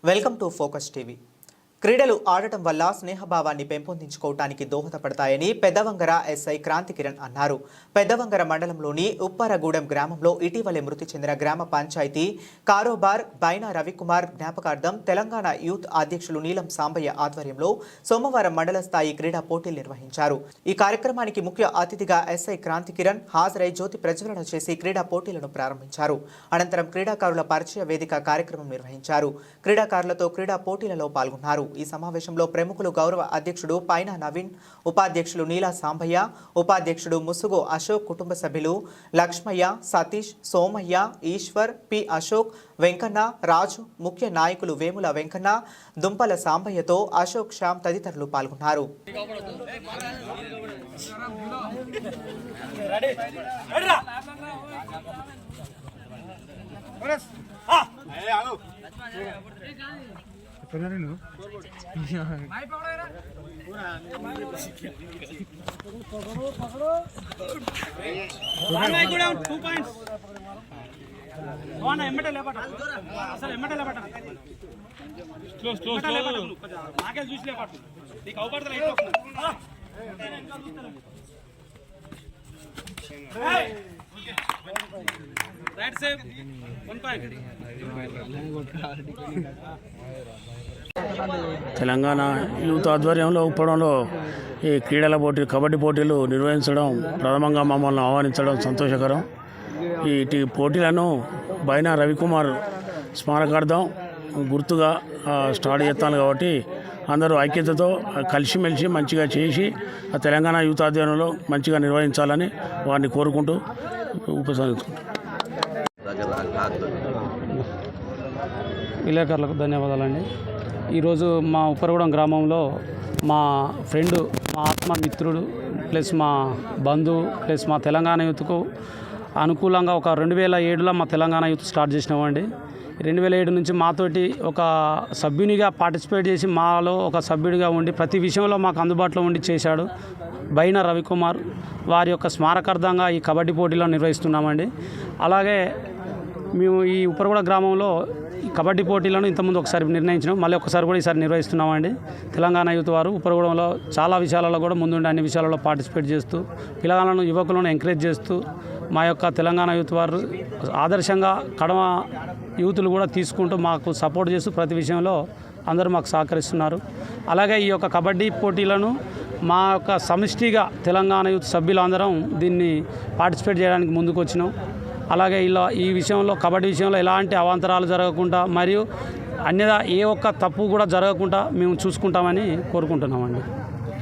Welcome to focus TV. క్రీడలు ఆడటం వల్ల స్నేహభావాన్ని పెంపొందించుకోవడానికి దోహదపడతాయని పెద్దవంగర ఎస్ఐ క్రాంతి కిరణ్ అన్నారు. పెద్దవంగర మండలంలోని ఉప్పరగూడెం గ్రామంలో ఇటీవలే మృతి చెందిన గ్రామ పంచాయతీ కారోబార్ బైనా రవికుమార్ జ్ఞాపకార్థం తెలంగాణ యూత్ అధ్యక్షులు నీలం సాంబయ్య ఆధ్వర్యంలో సోమవారం మండల స్థాయి క్రీడా పోటీలు నిర్వహించారు. ఈ కార్యక్రమానికి ముఖ్య అతిథిగా ఎస్ఐ క్రాంతి కిరణ్ హాజరై జ్యోతి ప్రజ్వలన చేసి క్రీడా పోటీలను ప్రారంభించారు. అనంతరం క్రీడాకారుల పరిచయ వేదిక కార్యక్రమం నిర్వహించారు. క్రీడాకారులతో క్రీడా పోటీలలో పాల్గొన్నారు. ఈ సమావేశంలో ప్రముఖులు గౌరవ అధ్యక్షుడు పైనా నవీన్, ఉపాధ్యక్షులు నీలా సాంబయ్య, ఉపాధ్యక్షుడు ముసుగు అశోక్, కుటుంబ సభ్యులు లక్ష్మయ్య, సతీష్, సోమయ్య, ఈశ్వర్, పి అశోక్, వెంకన్న, రాజు, ముఖ్య నాయకులు వేముల వెంకన్న, దుంపల సాంబయ్యతో అశోక్, శ్యామ్ తదితరులు పాల్గొన్నారు. తెలంగాణ యూత్ ఆధ్వర్యంలో ఉప్పడంలో ఈ క్రీడల పోటీ కబడ్డీ పోటీలు నిర్వహించడం, ప్రథమంగా మమ్మల్ని ఆహ్వానించడం సంతోషకరం. ఈ పోటీలను బైనా రవికుమార్ స్మారకార్థం గుర్తుగా స్టార్ట్ చేస్తాను కాబట్టి అందరూ ఐక్యతతో కలిసిమెలిసి మంచిగా చేసి తెలంగాణ యూత్ ఆధ్వర్యంలో మంచిగా నిర్వహించాలని వారిని కోరుకుంటూ ఉపసంహరించుకుంటాం. విలేకరులకు ధన్యవాదాలండి. ఈరోజు మా ఉప్పరగూడెం గ్రామంలో మా ఫ్రెండు, మా ఆత్మమిత్రుడు ప్లస్ మా బంధువు ప్లస్ మా తెలంగాణ యూత్కు అనుకూలంగా ఒక 2007లో మా తెలంగాణ యూత్ స్టార్ట్ చేసినామండి. 2007 నుంచి మాతోటి ఒక సభ్యునిగా పార్టిసిపేట్ చేసి మాలో ఒక సభ్యుడిగా ఉండి ప్రతి విషయంలో మాకు అందుబాటులో ఉండి చేశాడు బైనా రవికుమార్. వారి యొక్క స్మారకార్థంగా ఈ కబడ్డీ పోటీలను నిర్వహిస్తున్నామండి. అలాగే మేము ఈ ఉప్పరగూడెం గ్రామంలో ఈ కబడ్డీ పోటీలను ఇంతకుముందు ఒకసారి నిర్ణయించినాం, మళ్ళీ ఒకసారి కూడా ఈసారి నిర్వహిస్తున్నామండి. తెలంగాణ యూత్ వారు ఉప్పరగూడెంలో చాలా విషయాలలో కూడా ముందుండి అన్ని విషయాలలో పార్టిసిపేట్ చేస్తూ పిల్లలను యువకులను ఎంకరేజ్ చేస్తూ మా యొక్క తెలంగాణ యూత్ వారు ఆదర్శంగా కడమ యూతులు కూడా తీసుకుంటూ మాకు సపోర్ట్ చేస్తూ ప్రతి విషయంలో అందరూ మాకు సహకరిస్తున్నారు. అలాగే ఈ యొక్క కబడ్డీ పోటీలను మా యొక్క సమిష్టిగా తెలంగాణ యూత్ సభ్యులందరం దీన్ని పార్టిసిపేట్ చేయడానికి ముందుకు వచ్చినాం. అలాగే ఇలా ఈ విషయంలో కబడ్డీ విషయంలో ఎలాంటి అవాంతరాలు జరగకుండా మరియు అన్యదా ఏ ఒక్క తప్పు కూడా జరగకుండా మేము చూసుకుంటామని కోరుకుంటున్నామండి.